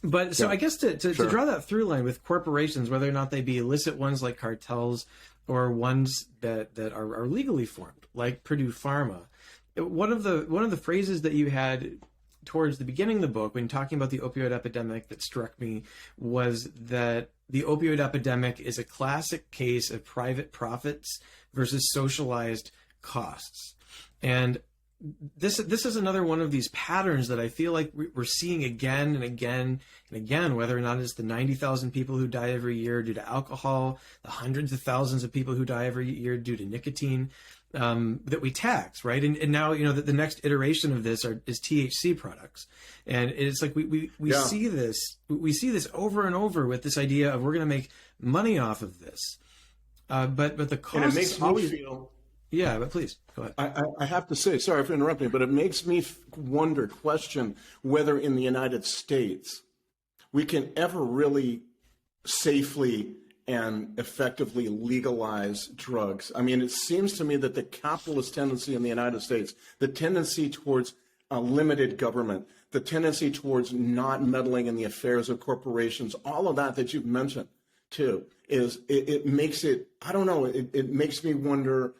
Speaker 1: But so I guess to draw that through line with corporations, whether or not they be illicit ones like cartels or ones that are legally formed, like Purdue Pharma, one of the phrases that you had towards the beginning of the book when talking about the opioid epidemic that struck me was that the opioid epidemic is a classic case of private profits versus socialized costs. And this is another one of these patterns that I feel like we're seeing again and again and again, whether or not it's the 90,000 people who die every year due to alcohol, the hundreds of thousands of people who die every year due to nicotine, that we tax, right? And now, the next iteration of this is THC products. And it's like we see this over and over with this idea of we're going to make money off of this. But the cost,
Speaker 2: and it makes me feel.
Speaker 1: Yeah, but please, go ahead.
Speaker 2: I have to say, sorry for interrupting, but it makes me question whether in the United States we can ever really safely and effectively legalize drugs. I mean, it seems to me that the capitalist tendency in the United States, the tendency towards limited government, the tendency towards not meddling in the affairs of corporations, all of that you've mentioned too, it makes it, I don't know, it makes me wonder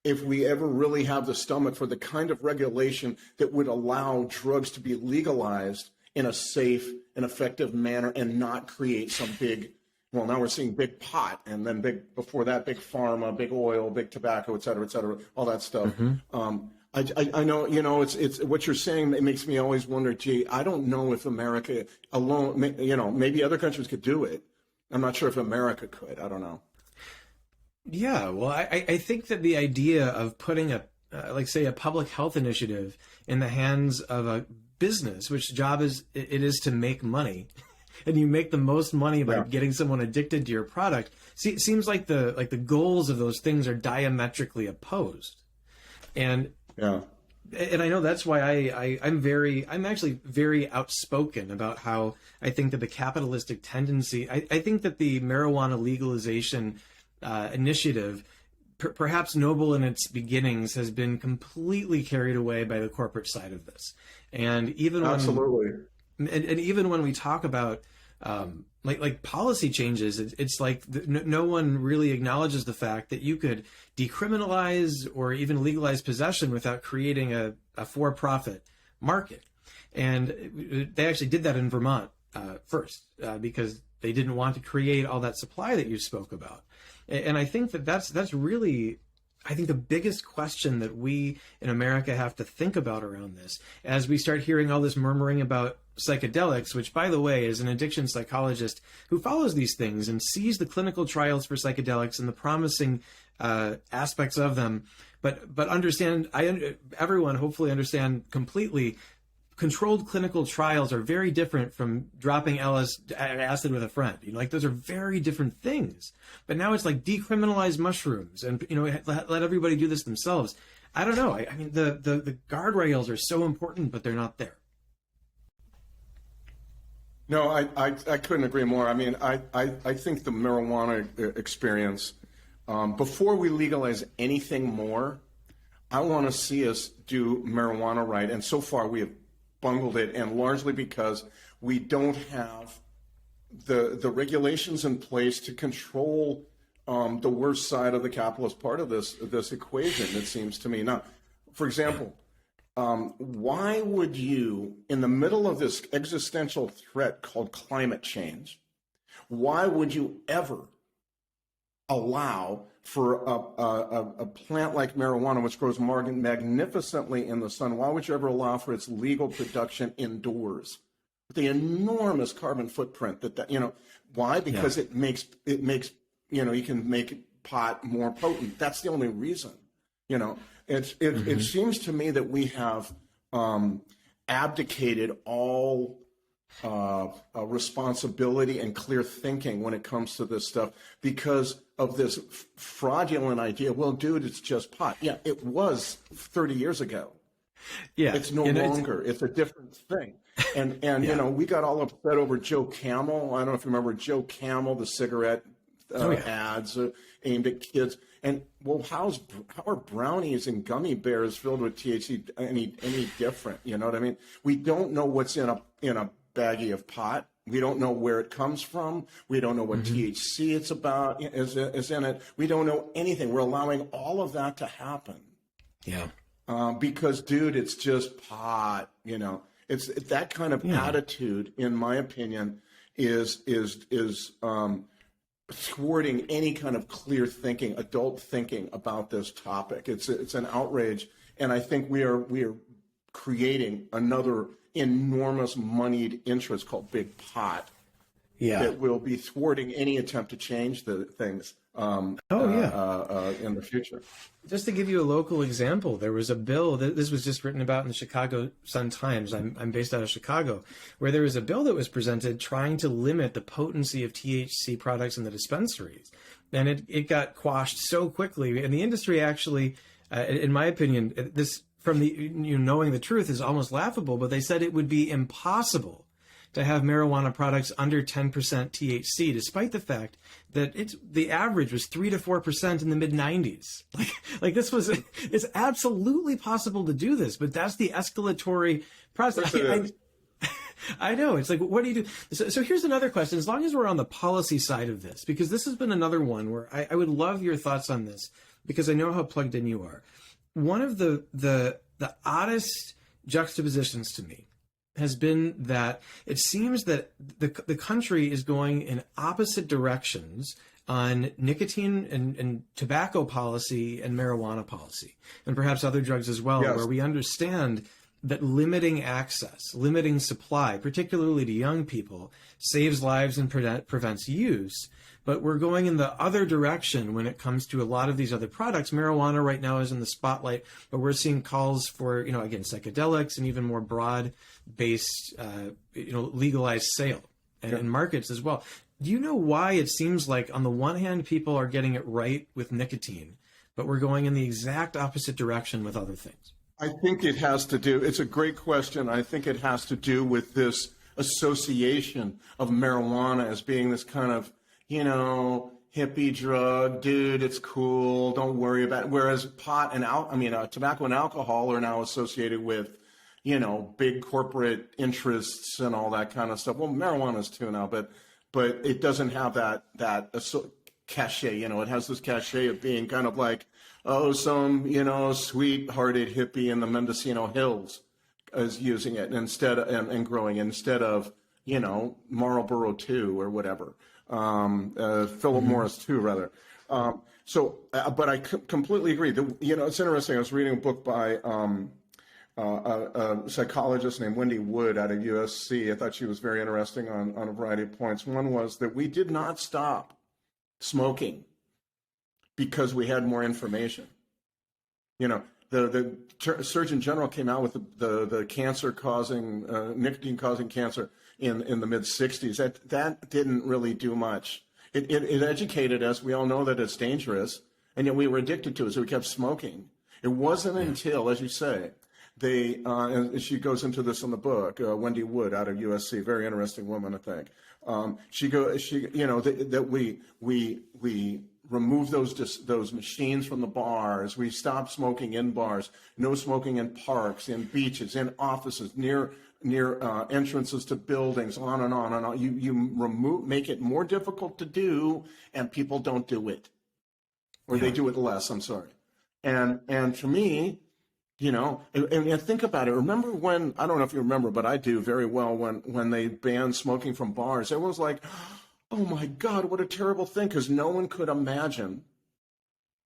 Speaker 2: if we ever really have the stomach for the kind of regulation that would allow drugs to be legalized in a safe and effective manner and not create some big, well, now we're seeing big pot, and then before that, big pharma, big oil, big tobacco, et cetera, all that stuff. I know, it's what you're saying. It makes me always wonder, gee, I don't know if America alone, maybe other countries could do it. I'm not sure if America could. I don't know.
Speaker 1: Yeah, well, I think that the idea of putting a public health initiative in the hands of a business, which job it is to make money, and you make the most money by getting someone addicted to your product, seems like the goals of those things are diametrically opposed. And I know that's why I'm actually very outspoken about how I think that the capitalistic tendency, I think that the marijuana legalization initiative, perhaps noble in its beginnings, has been completely carried away by the corporate side of this. And even even when we talk about like policy changes, it's like no one really acknowledges the fact that you could decriminalize or even legalize possession without creating a for-profit market. And they actually did that in Vermont first because they didn't want to create all that supply that you spoke about. And I think that's really, I think, the biggest question that we in America have to think about around this, as we start hearing all this murmuring about psychedelics, which, by the way, as an addiction psychologist who follows these things and sees the clinical trials for psychedelics and the promising aspects of them, but everyone hopefully understand completely, controlled clinical trials are very different from dropping acid with a friend. Those are very different things. But now it's like decriminalize mushrooms and, let everybody do this themselves. I don't know. I mean, the guardrails are so important, but they're not there.
Speaker 2: No, I couldn't agree more. I mean, I think the marijuana experience, before we legalize anything more, I want to see us do marijuana right. And so far we have bungled it, and largely because we don't have the regulations in place to control the worst side of the capitalist part of this equation, it seems to me. Now, for example, why would you, in the middle of this existential threat called climate change, why would you ever allow for a plant like marijuana, which grows magnificently in the sun, why would you ever allow for its legal production indoors? The enormous carbon footprint why? Because it makes you can make pot more potent. That's the only reason. It seems to me that we have abdicated all responsibility and clear thinking when it comes to this stuff because of this fraudulent idea. Well, dude, it's just pot. Yeah, it was 30 years ago. Yeah, it's no longer. It's a different thing. And we got all upset over Joe Camel. I don't know if you remember Joe Camel, the cigarette ads aimed at kids. And well, how are brownies and gummy bears filled with THC any different? You know what I mean? We don't know what's in a baggie of pot. We don't know where it comes from. We don't know what THC it's about is in it. We don't know anything. We're allowing all of that to happen.
Speaker 1: Yeah.
Speaker 2: Because, dude, it's just pot. It's that kind of attitude, in my opinion, is thwarting any kind of clear thinking, adult thinking about this topic. It's an outrage, and I think we are creating another enormous moneyed interest called big pot that will be thwarting any attempt to change the things in the future.
Speaker 1: Just to give you a local example, there was a bill that this was just written about in the Chicago Sun-Times. I'm based out of Chicago, where there was a bill that was presented trying to limit the potency of THC products in the dispensaries, and it got quashed so quickly. And the industry actually, in my opinion, this from the knowing the truth is almost laughable, but they said it would be impossible to have marijuana products under 10% THC, despite the fact that the average was 3 to 4% in the mid 90s. Like this was, it's absolutely possible to do this, but that's the escalatory process. I know. It's like, what do you do? So here's another question. As long as we're on the policy side of this, because this has been another one where I would love your thoughts on this, because I know how plugged in you are. One of the oddest juxtapositions to me has been that it seems that the country is going in opposite directions on nicotine and tobacco policy and marijuana policy, and perhaps other drugs as well, where we understand that limiting access, limiting supply, particularly to young people, saves lives and prevents use. But we're going in the other direction when it comes to a lot of these other products. Marijuana right now is in the spotlight, but we're seeing calls for, again, psychedelics and even more broad-based, legalized sale and markets as well. Do you know why it seems like, on the one hand, people are getting it right with nicotine, but we're going in the exact opposite direction with other things?
Speaker 2: I think it has to do, it's a great question. I think it has to do with this association of marijuana as being this kind of, hippie drug, dude, it's cool, don't worry about it. Whereas tobacco and alcohol are now associated with, big corporate interests and all that kind of stuff. Well, marijuana is too now, but it doesn't have that cachet, it has this cachet of being kind of like, some, sweet-hearted hippie in the Mendocino Hills is using it and growing instead of, Marlboro 2 or whatever, Philip Morris 2 rather. But I completely agree. It's interesting. I was reading a book by a psychologist named Wendy Wood out of USC. I thought she was very interesting on a variety of points. One was that we did not stop smoking because we had more information. The Surgeon General came out with the cancer-causing, nicotine-causing cancer in the mid-'60s. That didn't really do much. It educated us. We all know that it's dangerous, and yet we were addicted to it, so we kept smoking. It wasn't until, as you say, and she goes into this in the book, Wendy Wood out of USC, very interesting woman, I think. We removed those machines from the bars. We stopped smoking in bars. No smoking in parks, in beaches, in offices, near entrances to buildings, on and on and on. You make it more difficult to do, and people don't do it, or they do it less. I'm sorry. And for me, and think about it. Remember when, I don't know if you remember, but I do very well, when they banned smoking from bars. Everyone was like, oh my God, what a terrible thing, because no one could imagine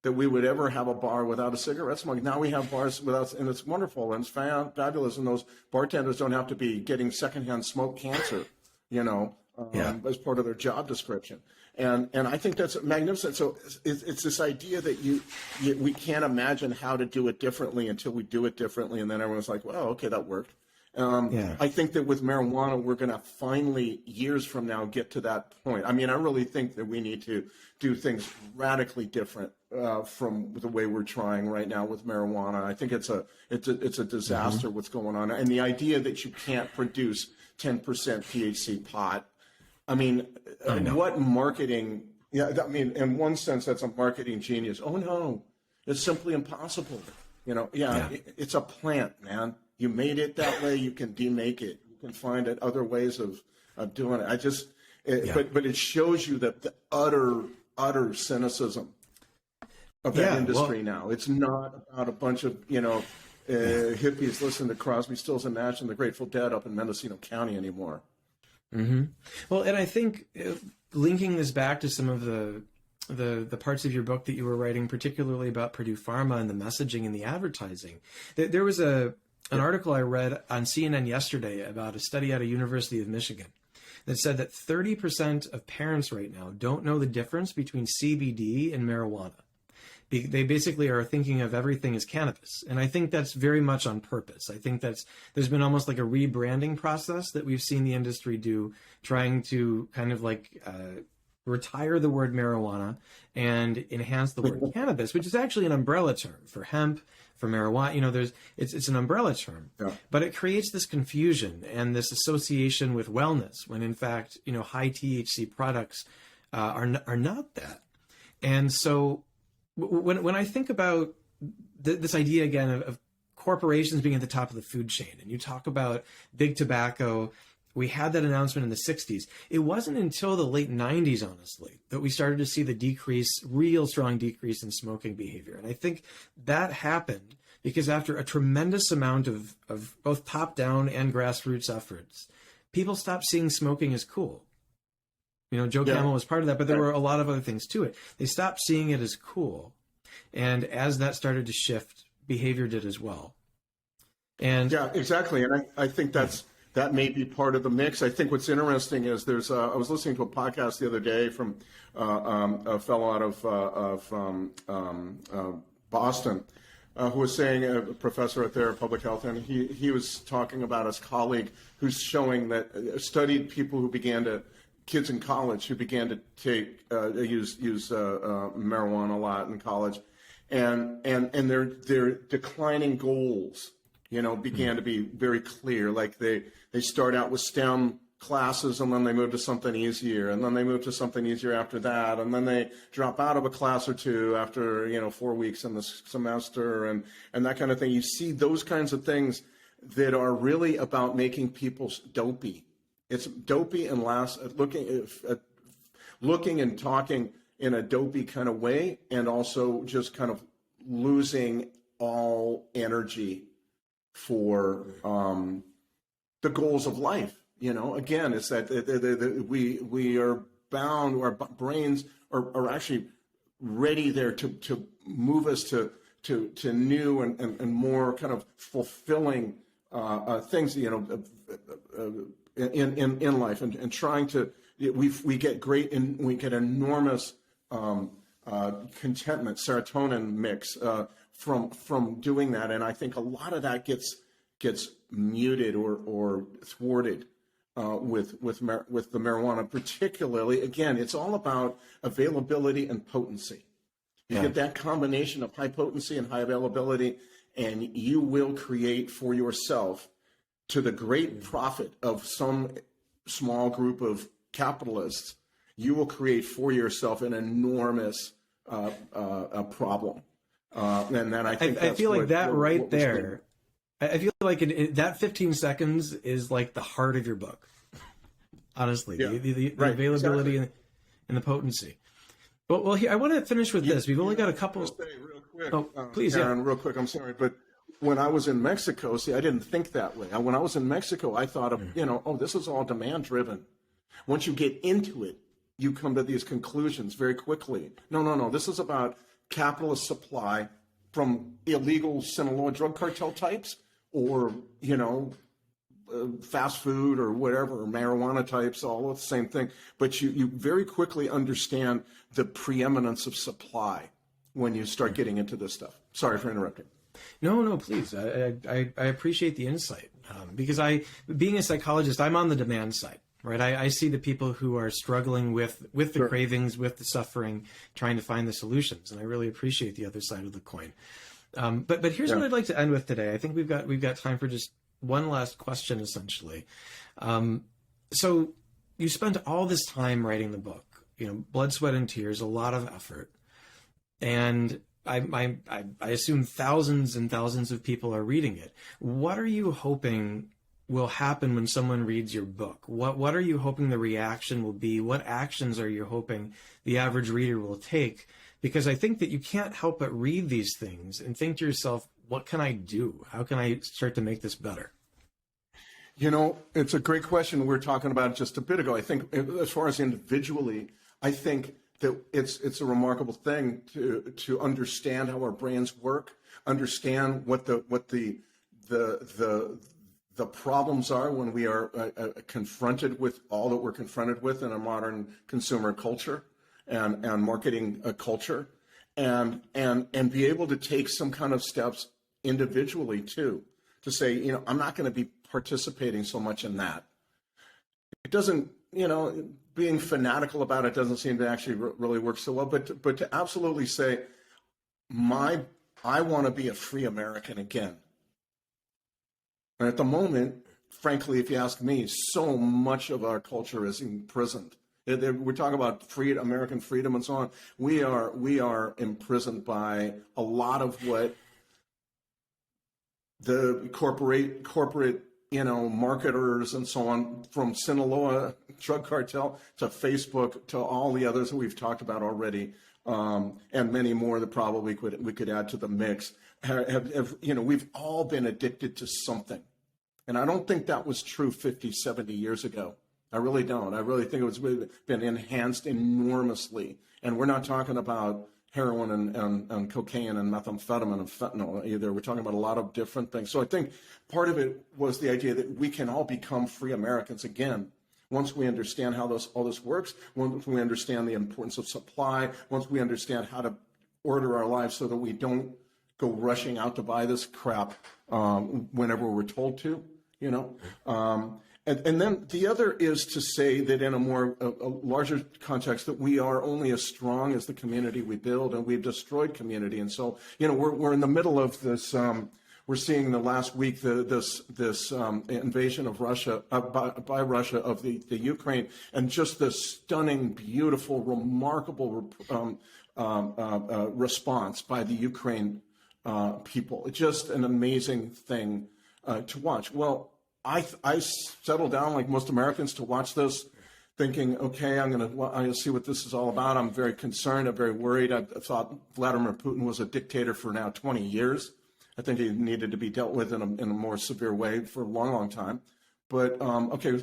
Speaker 2: that we would ever have a bar without a cigarette smoke. Now we have bars without, and it's wonderful, and it's fabulous, and ththose bartenders don't have to be getting secondhand smoke cancer, as part of their job description. And I think that's magnificent. So it's this idea that we can't imagine how to do it differently until we do it differently, and then everyone's like, well, okay, that worked. I think that with marijuana, we're going to finally, years from now, get to that point. I mean, I really think that we need to do things radically different from the way we're trying right now with marijuana. I think it's a disaster what's going on, and the idea that you can't produce 10% THC pot. I mean, what marketing? Yeah, I mean, in one sense, that's a marketing genius. Oh no, it's simply impossible. It's a plant, man. You made it that way. You can demake it. You can find other ways of doing it. But it shows you that the utter cynicism of that industry now. It's not about a bunch of hippies listening to Crosby, Stills and Nash and the Grateful Dead up in Mendocino County anymore.
Speaker 1: Mm-hmm. Well, and I think linking this back to some of the parts of your book that you were writing, particularly about Purdue Pharma and the messaging and the advertising, there was an article I read on CNN yesterday about a study out of University of Michigan that said that 30% of parents right now don't know the difference between CBD and marijuana. They basically are thinking of everything as cannabis. And I think that's very much on purpose. I think there's been almost like a rebranding process that we've seen the industry do, trying to kind of like retire the word marijuana and enhance the word cannabis, which is actually an umbrella term for hemp, for marijuana. You know, it's an umbrella term, but it creates this confusion and this association with wellness when in fact, you know, high THC products are not that. And so when I think about this idea again of corporations being at the top of the food chain, and you talk about big tobacco, we had that announcement in the 60s. It wasn't until the late 90s, honestly, that we started to see the real strong decrease in smoking behavior. And I think that happened because after a tremendous amount of both top-down and grassroots efforts, people stopped seeing smoking as cool. You know, Joe Camel was part of that, but there were a lot of other things to it. They stopped seeing it as cool. And as that started to shift, behavior did as well. And
Speaker 2: yeah, exactly. And I think that may be part of the mix. I think what's interesting is I was listening to a podcast the other day from a fellow out of Boston who was saying, a professor at their public health, and he was talking about his colleague who's showing that studied people who kids in college who began to use marijuana a lot in college, and their declining goals, you know, began to be very clear. Like they start out with STEM classes, and then they move to something easier, and then they move to something easier after that, and then they drop out of a class or two after, you know, 4 weeks in the semester, and that kind of thing. You see those kinds of things that are really about making people dopey. It's dopey and looking and talking in a dopey kind of way, and also just kind of losing all energy for the goals of life. You know, again, it's that we are bound, our brains are actually ready there to move us to new and more kind of fulfilling things, you know, in life, and trying to, we get great and we get enormous contentment, serotonin mix from doing that, and I think a lot of that gets muted or thwarted with the marijuana. Particularly, again, it's all about availability and potency. You get that combination of high potency and high availability, and you will create for yourself, to the great profit of some small group of capitalists, you will create for yourself an enormous problem. And then I think
Speaker 1: I feel like that right there. I feel like that 15 seconds is like the heart of your book. Honestly, the availability and the potency. Well, here I want to finish with this. We've only got a couple.
Speaker 2: Real quick,
Speaker 1: oh, please,
Speaker 2: Karen, real quick. I'm sorry, but when I was in Mexico, I didn't think that way. When I was in Mexico, I thought of, this is all demand driven. Once you get into it, you come to these conclusions very quickly. No. This is about capitalist supply from illegal Sinaloa drug cartel types, or, fast food or whatever, or marijuana types, all the same thing. But you very quickly understand the preeminence of supply when you start getting into this stuff. Sorry for interrupting.
Speaker 1: No, please. I appreciate the insight, because being a psychologist, I'm on the demand side, right? I see the people who are struggling with the cravings, with the suffering, trying to find the solutions, and I really appreciate the other side of the coin. But here's what I'd like to end with today. I think we've got time for just one last question, essentially. So you spent all this time writing the book, blood, sweat, and tears, a lot of effort, and I assume thousands and thousands of people are reading it. What are you hoping will happen when someone reads your book? What are you hoping the reaction will be? What actions are you hoping the average reader will take? Because I think that you can't help but read these things and think to yourself, what can I do? How can I start to make this better?
Speaker 2: It's a great question. We were talking about it just a bit ago. I think as far as individually, I think that it's a remarkable thing to understand how our brains work, understand what the problems are when we are confronted with all that we're confronted with in a modern consumer culture and marketing culture, and be able to take some kind of steps individually too, to say, I'm not going to be participating so much in that. it doesn't, being fanatical about it doesn't seem to actually really work so well. But to absolutely say, I want to be a free American again. And at the moment, frankly, if you ask me, so much of our culture is imprisoned. We're talking about American freedom and so on. We are imprisoned by a lot of what the corporate marketers and so on, from Sinaloa drug cartel to Facebook to all the others that we've talked about already, and many more that probably we could add to the mix. We've all been addicted to something. And I don't think that was true 50, 70 years ago. I really don't. I really think it's been enhanced enormously. And we're not talking about heroin and cocaine and methamphetamine and fentanyl either. We're talking about a lot of different things. So I think part of it was the idea that we can all become free Americans again once we understand how all this works, once we understand the importance of supply, once we understand how to order our lives so that we don't go rushing out to buy this crap whenever we're told to. And then the other is to say that in a larger context, that we are only as strong as the community we build, and we've destroyed community. And so, we're in the middle of this. We're seeing the last week this invasion of Russia by Russia of the Ukraine, and just this stunning, beautiful, remarkable response by the Ukraine people. It's just an amazing thing to watch. Well, I settled down like most Americans to watch this, thinking, okay, I'm gonna see what this is all about. I'm very concerned. I'm very worried. I thought Vladimir Putin was a dictator for now 20 years. I think he needed to be dealt with in a more severe way for a long, long time. But okay,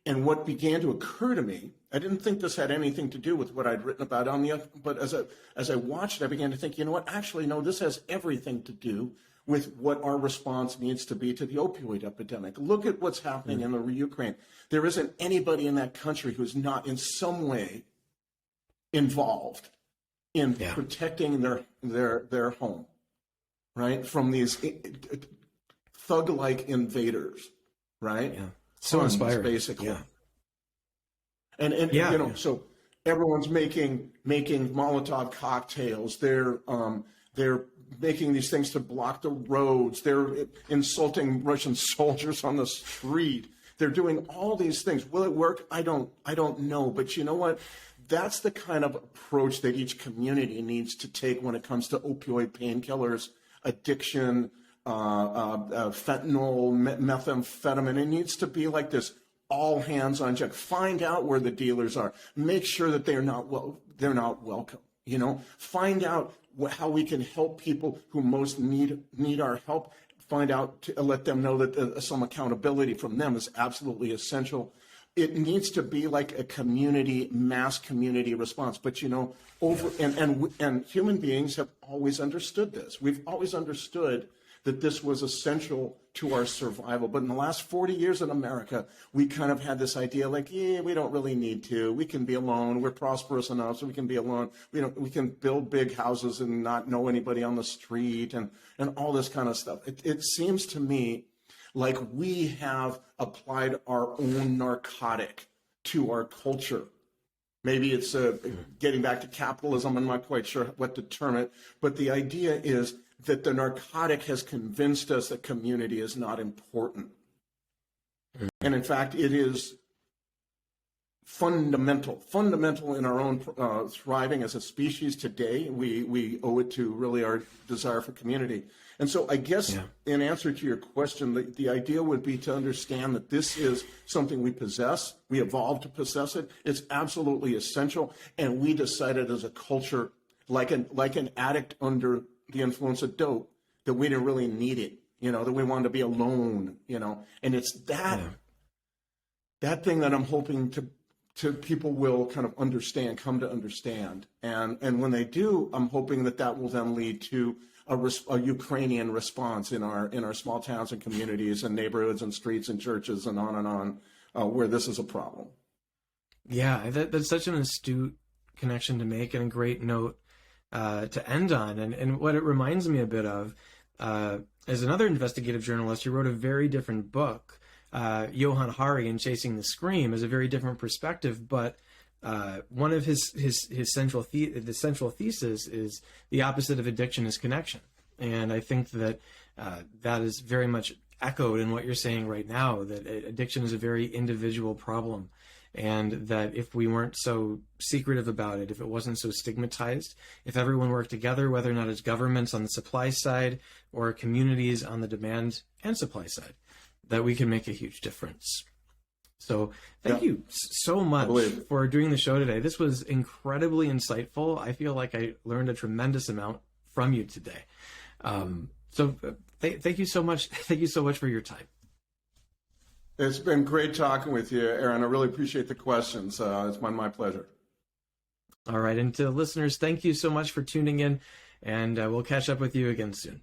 Speaker 2: and what began to occur to me, I didn't think this had anything to do with what I'd written about but as I watched it, I began to think, actually, no, this has everything to do with what our response needs to be to the opioid epidemic. Look at what's happening in the Ukraine. There isn't anybody in that country who's not in some way involved in protecting their home, right, from these thug-like invaders, right?
Speaker 1: Yeah, so inspiring,
Speaker 2: basically.
Speaker 1: Yeah.
Speaker 2: And so everyone's making Molotov cocktails. They're making these things to block the roads. They're insulting Russian soldiers on the street. They're doing all these things. Will it work? I don't know. But you know what? That's the kind of approach that each community needs to take when it comes to opioid painkillers, addiction, fentanyl, methamphetamine. It needs to be like this: all hands on deck. Find out where the dealers are. Make sure that they're not welcome. Find out how we can help people who most need our help. Find out to let them know that some accountability from them is absolutely essential. It needs to be like a mass community response. But and human beings have always understood this. We've always understood that this was essential to our survival. But in the last 40 years in America, we kind of had this idea like, we don't really need to. We can be alone. We're prosperous enough so we can be alone. We can build big houses and not know anybody on the street and all this kind of stuff. It seems to me like we have applied our own narcotic to our culture. Maybe it's getting back to capitalism. I'm not quite sure what to term it. But the idea is that the narcotic has convinced us that community is not important. And in fact, it is fundamental in our own thriving as a species today. We owe it to really our desire for community. And so I guess in answer to your question, the idea would be to understand that this is something we possess. We evolved to possess it. It's absolutely essential. And we decided as a culture, like an addict under the influence of dope, that we didn't really need it, that we wanted to be alone, and it's that thing that I'm hoping to people will kind of come to understand. And when they do, I'm hoping that will then lead to a Ukrainian response in our small towns and communities and neighborhoods and streets and churches and on, where this is a problem.
Speaker 1: Yeah, that's such an astute connection to make, and a great note to end on. And what it reminds me a bit of, as another investigative journalist, you wrote a very different book Johann Hari in Chasing the Scream is a very different perspective, but one of his central thesis is the opposite of addiction is connection. And I think that that is very much echoed in what you're saying right now, that addiction is a very individual problem. And that if we weren't so secretive about it, if it wasn't so stigmatized, if everyone worked together, whether or not it's governments on the supply side or communities on the demand and supply side, that we can make a huge difference. So thank you so much for doing the show today. This was incredibly insightful. I feel like I learned a tremendous amount from you today. Thank you so much. Thank you so much for your time.
Speaker 2: It's been great talking with you, Aaron. I really appreciate the questions. It's been my pleasure.
Speaker 1: All right. And to listeners, thank you so much for tuning in, and we'll catch up with you again soon.